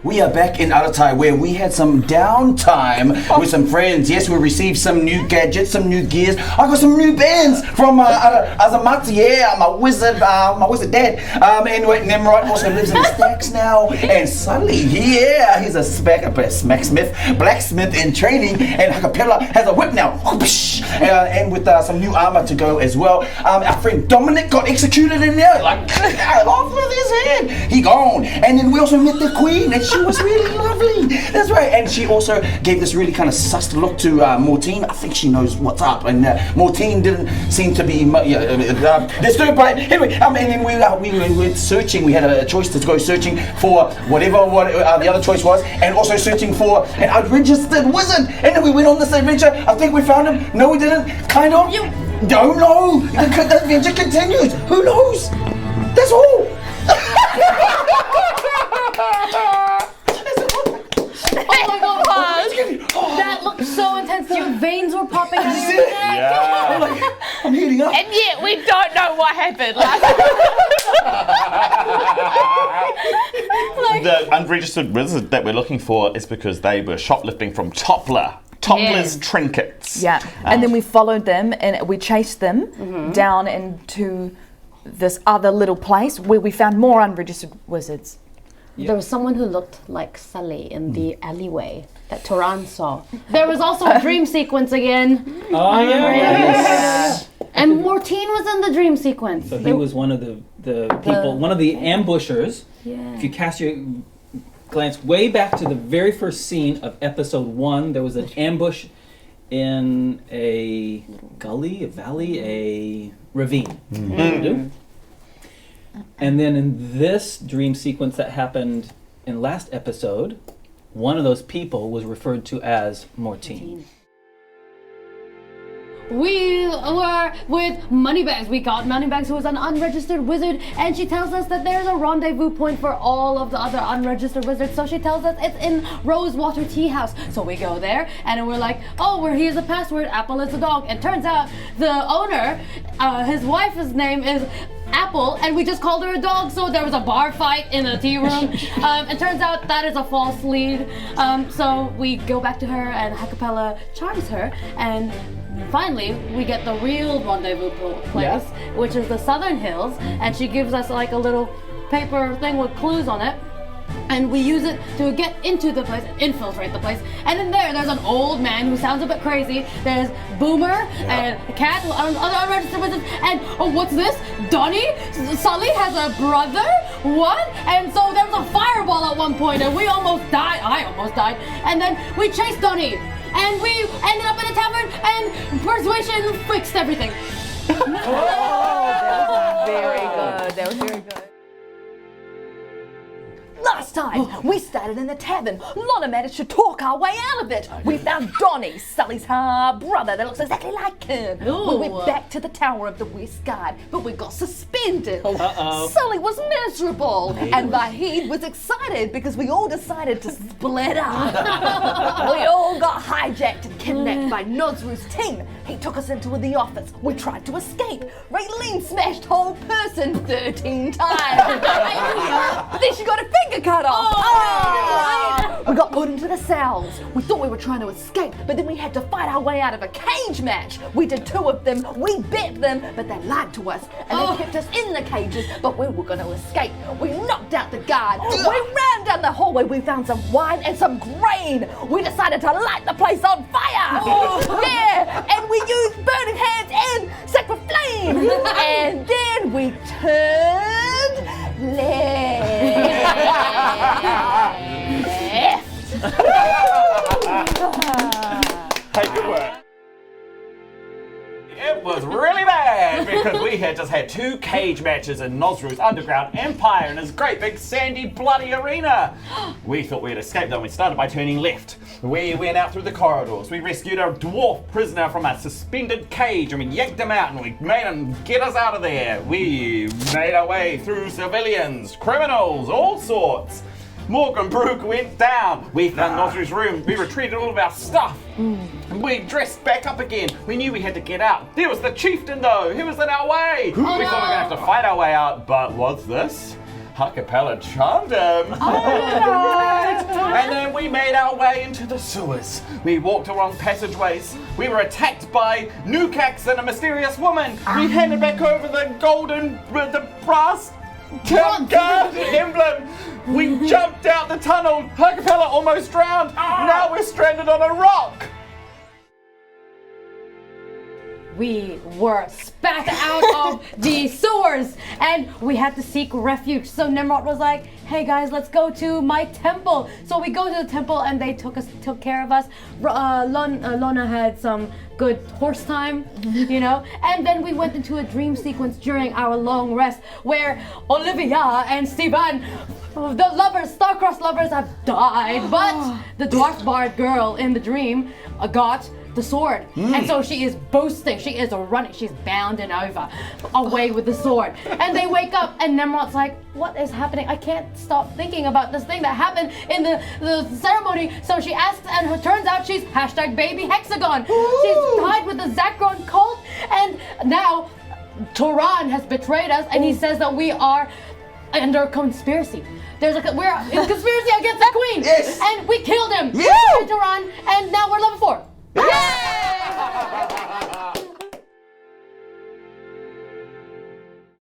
We are back in Aratai where we had some downtime with some friends. Yes, we received some new gadgets, some new gears. I got some new bands from Azamati, my wizard dad. Anyway, Tnemrot also lives in the stacks now. And Sully, he's a blacksmith in training. And Ha-Kapella has a whip now. And with some new armor to go as well. Our friend Dominic got executed in there. Like, off with his head. He gone. And then we also met the queen. And she was really lovely. That's right. And she also gave this really kind of sus look to Mortine. I think she knows what's up. And Mortine didn't seem to be disturbed by it. Anyway, and then we went searching. We had a choice to go searching for whatever the other choice was, and also searching for an unregistered wizard. And then we went on this adventure. I think we found him. No, we didn't. Kind of. You don't know. The adventure continues. Who knows? That's all. Oh my god, that looked so intense. Your veins were popping out of your neck. Yeah. I'm heating up. And yet we don't know what happened. The unregistered wizard that we're looking for is because they were shoplifting from Toppler's trinkets. Yeah, and then we followed them and we chased them down into this other little place where we found more unregistered wizards. There was someone who looked like Sully in the alleyway that Toran saw. There was also a dream sequence again. Oh, yeah. And Mortine was in the dream sequence. So he was one of the people, one of the ambushers. Yeah. If you cast your glance way back to the very first scene of episode 1, there was an ambush in a gully, a valley, a ravine. Mm-hmm. And then in this dream sequence that happened in last episode, one of those people was referred to as Mortine. We were with Moneybags. We got Moneybags, who was an unregistered wizard, and she tells us that there's a rendezvous point for all of the other unregistered wizards. So she tells us it's in Rosewater Tea House. So we go there, and we're like, oh, here's a password. Apple is a dog. And turns out the owner, his wife's name is Apple, and we just called her a dog, so there was a bar fight in the tea room. It turns out that is a false lead. So we go back to her, and Ha-Kapella charms her, and finally we get the real rendezvous place, which is the Southern Hills, and she gives us like a little paper thing with clues on it. And we use it to get into the place, infiltrate the place. And then there's an old man who sounds a bit crazy. There's Boomer and a cat, other unregistered wizards. And what's this? Donnie? Sully has a brother? What? And so there was a fireball at one point, and we almost died. I almost died. And then we chased Donnie, and we ended up in a tavern, and persuasion fixed everything. That was very good. That was very good. Last time, we started in the tavern. Lona managed to talk our way out of it. We found Donnie, Sully's brother that looks exactly like him. We went back to the Tower of the West Guard, but we got suspended. Sully was miserable, and Vahid was excited because we all decided to split up. We all got hijacked and kidnapped by Nozru's team. He took us into the office. We tried to escape. Raylene smashed whole person 13 times. But then she got a finger cut off. We got put into the cells. We thought we were trying to escape, but then we had to fight our way out of a cage match. We did 2 of them. We bet them, but they lied to us, and they kept us in the cages, but we were going to escape. We knocked out the guard. We ran down the hallway. We found some wine and some grain. We decided to light the place on fire. Yeah, and we used burning hands and sacred flame. And then we turned left. Hey, good work. It was really bad because we had just had 2 cage matches in Nozru's underground empire in his great big sandy bloody arena. We thought we'd escaped them. We started by turning left. We went out through the corridors. We rescued a dwarf prisoner from a suspended cage, and we yanked him out and we made him get us out of there. We made our way through civilians, criminals, all sorts. Morgan Brook went down. We found Nozru's room. We retrieved all of our stuff. We dressed back up again. We knew we had to get out. There was the chieftain though. He was in our way. We thought we were going to have to fight our way out, but what's this? Ha-Kapella charmed him. Alright. And then we made our way into the sewers. We walked along passageways. We were attacked by Nukax and a mysterious woman. We handed back over the brass guard emblem. We jumped out the tunnel. Ha-Kapella almost drowned. Now we're stranded on a rock. We were spat out of the sewers and we had to seek refuge. So Tnemrot was like, hey guys, let's go to my temple. So we go to the temple and they took care of us. Lona had some good horse time, you know, and then we went into a dream sequence during our long rest where Olivia and Steven, the lovers, star-crossed lovers, have died, but the dwarf bard girl in the dream got the sword. And so she is boasting, she is running, she's bounding over, away with the sword. And they wake up and Tnemrot's like, what is happening? I can't stop thinking about this thing that happened in the ceremony. So she asks, and it turns out she's #baby hexagon. She's tied with the Zakron cult, and now Turan has betrayed us, and he says that we are under conspiracy. We're in conspiracy against the queen. Yes. And we killed him. Yeah. Turan, and now we're level 4. Yeah.